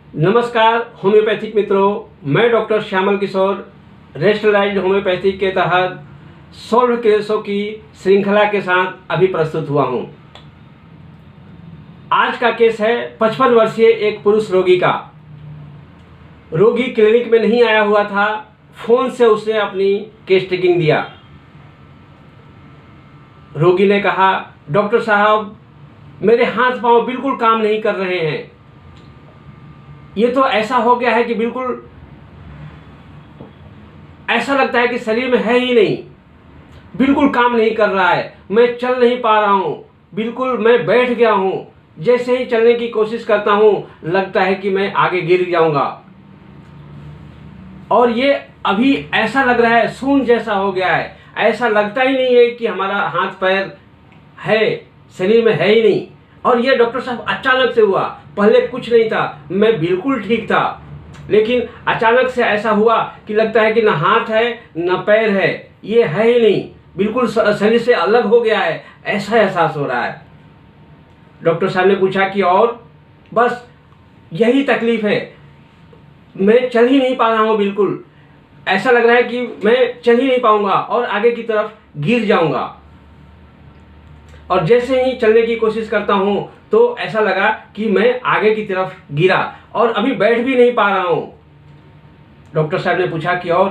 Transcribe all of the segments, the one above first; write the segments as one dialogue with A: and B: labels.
A: नमस्कार होम्योपैथिक मित्रों, मैं डॉक्टर श्यामल किशोर रेस्टलाइज्ड होम्योपैथिक के तहत सॉल्व केसों की श्रृंखला के साथ अभी प्रस्तुत हुआ हूं। आज का केस है 55 वर्षीय एक पुरुष रोगी का। रोगी क्लिनिक में नहीं आया हुआ था, फोन से उसने अपनी केस टेकिंग दिया। रोगी ने कहा, डॉक्टर साहब मेरे हाथ पांव बिल्कुल काम नहीं कर रहे हैं। ये तो ऐसा हो गया है कि बिल्कुल ऐसा लगता है कि शरीर में है ही नहीं, बिल्कुल काम नहीं कर रहा है। मैं चल नहीं पा रहा हूँ, बिल्कुल मैं बैठ गया हूँ। जैसे ही चलने की कोशिश करता हूँ लगता है कि मैं आगे गिर जाऊंगा। और ये अभी ऐसा लग रहा है शून्य जैसा हो गया है, ऐसा लगता ही नहीं है कि हमारा हाथ पैर है, शरीर में है ही नहीं। और ये डॉक्टर साहब अचानक से हुआ, पहले कुछ नहीं था, मैं बिल्कुल ठीक था, लेकिन अचानक से ऐसा हुआ कि लगता है कि ना हाथ है ना पैर है, ये है ही नहीं, बिल्कुल शरीर से अलग हो गया है, ऐसा एहसास हो रहा है। डॉक्टर साहब ने पूछा कि और? बस यही तकलीफ है, मैं चल ही नहीं पा रहा हूँ, बिल्कुल ऐसा लग रहा है कि मैं चल ही नहीं पाऊंगा और आगे की तरफ गिर जाऊंगा। और जैसे ही चलने की कोशिश करता हूं तो ऐसा लगा कि मैं आगे की तरफ गिरा और अभी बैठ भी नहीं पा रहा हूं। डॉक्टर साहब ने पूछा कि और?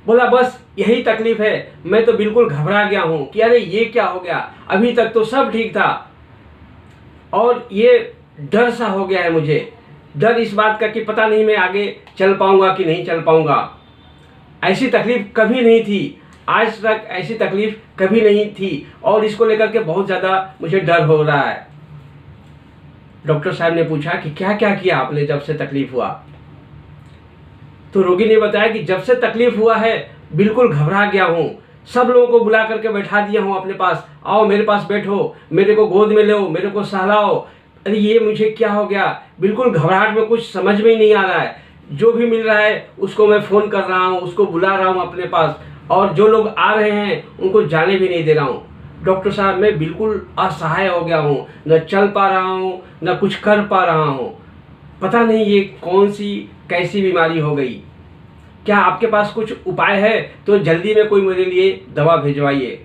A: बोला बस यही तकलीफ है, मैं तो बिल्कुल घबरा गया हूं कि अरे ये क्या हो गया, अभी तक तो सब ठीक था और ये डर सा हो गया है मुझे। डर इस बात का कि पता नहीं मैं आगे चल पाऊंगा कि नहीं चल पाऊंगा। ऐसी तकलीफ कभी नहीं थी, आज तक ऐसी तकलीफ कभी नहीं थी और इसको लेकर के बहुत ज़्यादा मुझे डर हो रहा है। डॉक्टर साहब ने पूछा कि क्या क्या किया आपने जब से तकलीफ हुआ? तो रोगी ने बताया कि जब से तकलीफ हुआ है बिल्कुल घबरा गया हूँ, सब लोगों को बुला करके बैठा दिया हूँ अपने पास, आओ मेरे पास बैठो, मेरे को गोद में लो, मेरे को सहलाओ। अरे ये मुझे क्या हो गया, बिल्कुल घबराहट में कुछ समझ में ही नहीं आ रहा है। जो भी मिल रहा है उसको मैं फ़ोन कर रहा हूँ, उसको बुला रहा हूँ अपने पास, और जो लोग आ रहे हैं उनको जाने भी नहीं दे रहा हूँ। डॉक्टर साहब मैं बिल्कुल असहाय हो गया हूँ, न चल पा रहा हूँ न कुछ कर पा रहा हूँ। पता नहीं ये कौन सी कैसी बीमारी हो गई। क्या आपके पास कुछ उपाय है तो जल्दी में कोई मेरे लिए दवा भिजवाइए।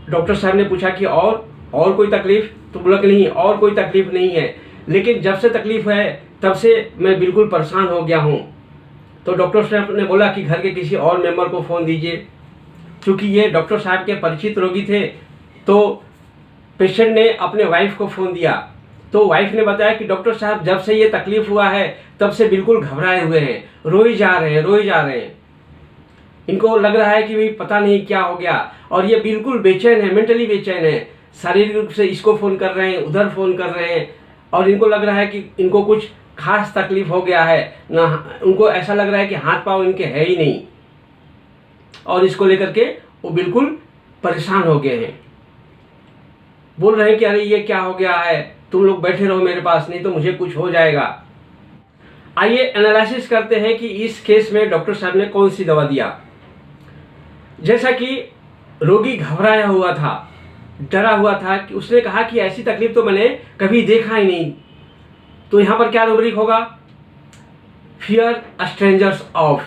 A: डॉक्टर साहब ने पूछा कि और कोई तकलीफ? तो बोला कि नहीं, और कोई तकलीफ नहीं है, लेकिन जब से तकलीफ है तब से मैं बिल्कुल परेशान हो गया हूँ। तो डॉक्टर साहब ने बोला कि घर के किसी और मेंबर को फ़ोन दीजिए। क्योंकि ये डॉक्टर साहब के परिचित रोगी थे तो पेशेंट ने अपने वाइफ को फ़ोन दिया। तो वाइफ ने बताया कि डॉक्टर साहब जब से ये तकलीफ हुआ है तब से बिल्कुल घबराए हुए हैं, रोए जा रहे हैं। इनको लग रहा है कि भाई पता नहीं क्या हो गया, और ये बिल्कुल बेचैन है, मेंटली बेचैन है। शारीरिक रूप से इसको फ़ोन कर रहे हैं, उधर फ़ोन कर रहे हैं, और इनको लग रहा है कि इनको कुछ खास तकलीफ हो गया है ना। उनको ऐसा लग रहा है कि हाथ पांव इनके है ही नहीं, और इसको लेकर के वो बिल्कुल परेशान हो गए हैं। बोल रहे हैं कि अरे ये क्या हो गया है, तुम लोग बैठे रहो मेरे पास, नहीं तो मुझे कुछ हो जाएगा। आइए एनालिसिस करते हैं कि इस केस में डॉक्टर साहब ने कौन सी दवा दिया। जैसा कि रोगी घबराया हुआ था, डरा हुआ था, कि उसने कहा कि ऐसी तकलीफ तो मैंने कभी देखा ही नहीं। तो यहाँ पर क्या रूब्रिक होगा? Fear strangers of.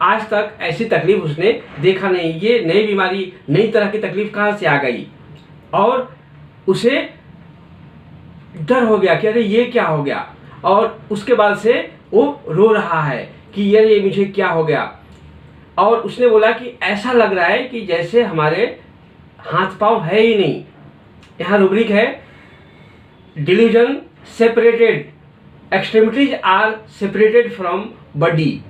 A: आज तक ऐसी तकलीफ उसने देखा नहीं, ये नई बीमारी, नई तरह की तकलीफ कहाँ से आ गई, और उसे डर हो गया कि अरे ये क्या हो गया। और उसके बाद से वो रो रहा है कि यार ये मुझे क्या हो गया। और उसने बोला कि ऐसा लग रहा है कि जैसे हमारे हाथ पांव है ही नहीं। यहाँ रूब्रिक है, delusion separated, extremities are separated from body.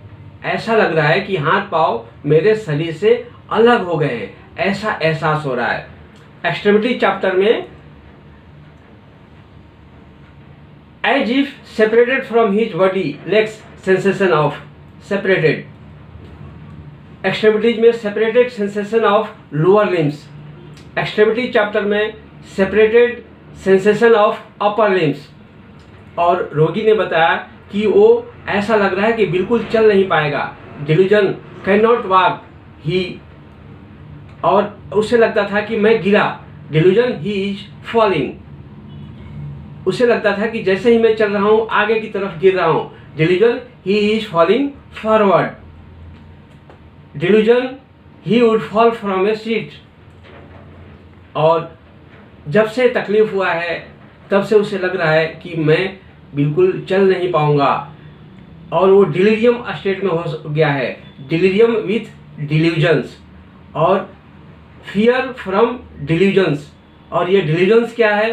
A: ऐसा लग रहा है कि हाथ पांव मेरे शरीर से अलग हो गए हैं, ऐसा एहसास हो रहा है। एक्सट्रीमिटी चैप्टर में as if separated from his body, legs sensation of separated. Extremities में separated sensation of lower limbs. Extremity chapter में separated sensation of upper limbs. और रोगी ने बताया कि वो ऐसा लग रहा है कि बिल्कुल चल नहीं पाएगा, डिल्यूजन कैन नॉट वॉक ही, और उसे लगता था कि मैं गिरा, डिल्यूजन ही इज फॉलिंग। उसे लगता था कि जैसे ही मैं चल रहा हूँ आगे की तरफ गिर रहा हूँ। Delusion, he is falling forward. Delusion, he would fall from A seat. और जब से तकलीफ हुआ है तब से उसे लग रहा है कि मैं बिल्कुल चल नहीं पाऊंगा, और वो डिलीरियम स्टेट में हो गया है। डिलीरियम विथ डिल्यूजन्स और फियर फ्रॉम डिल्यूजन्स। और ये डिल्यूजन्स क्या है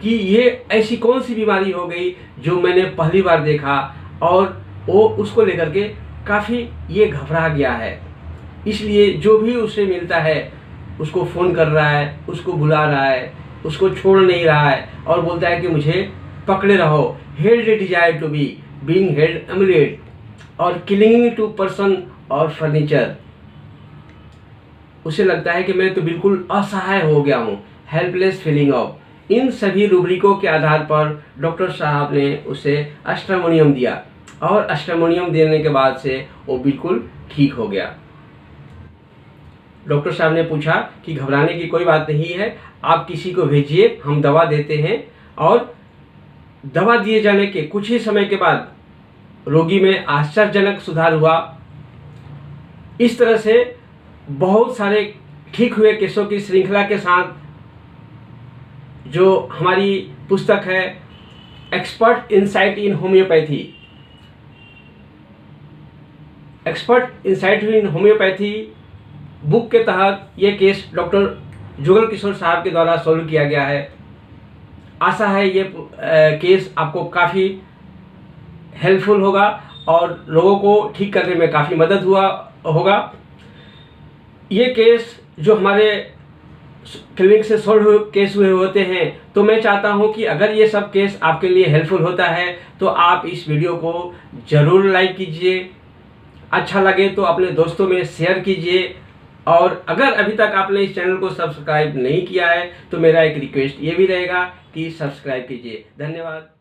A: कि ये ऐसी कौन सी बीमारी हो गई जो मैंने पहली बार देखा, और वो उसको लेकर के काफ़ी ये घबरा गया है। इसलिए जो भी उसे मिलता है उसको फ़ोन कर रहा है, उसको बुला रहा है, उसको छोड़ नहीं रहा है, और बोलता है कि मुझे पकड़े रहो। Held desire to be being held emulate और किलिंग टू पर्सन और फर्नीचर। उसे लगता है कि मैं तो बिल्कुल असहाय हो गया हूँ, हेल्पलेस फीलिंग ऑफ। इन सभी रूब्रिकों के आधार पर डॉक्टर साहब ने उसे एस्ट्रामोनियम दिया, और एस्ट्रामोनियम देने के बाद से वो बिल्कुल ठीक हो गया। डॉक्टर साहब ने पूछा कि घबराने की कोई बात नहीं है, आप किसी को भेजिए, हम दवा देते हैं। और दवा दिए जाने के कुछ ही समय के बाद रोगी में आश्चर्यजनक सुधार हुआ। इस तरह से बहुत सारे ठीक हुए केसों की श्रृंखला के साथ जो हमारी पुस्तक है एक्सपर्ट इंसाइट इन होम्योपैथी, एक्सपर्ट इंसाइट इन होम्योपैथी बुक के तहत ये केस डॉक्टर जुगल किशोर साहब के द्वारा सॉल्व किया गया है। आशा है ये केस आपको काफ़ी हेल्पफुल होगा और लोगों को ठीक करने में काफ़ी मदद होगा। ये केस जो हमारे क्लिनिक से सॉल्व हुए केस हुए होते हैं, तो मैं चाहता हूं कि अगर ये सब केस आपके लिए हेल्पफुल होता है तो आप इस वीडियो को ज़रूर लाइक कीजिए, अच्छा लगे तो अपने दोस्तों में शेयर कीजिए, और अगर अभी तक आपने इस चैनल को सब्सक्राइब नहीं किया है तो मेरा एक रिक्वेस्ट ये भी रहेगा कि सब्सक्राइब कीजिए। धन्यवाद।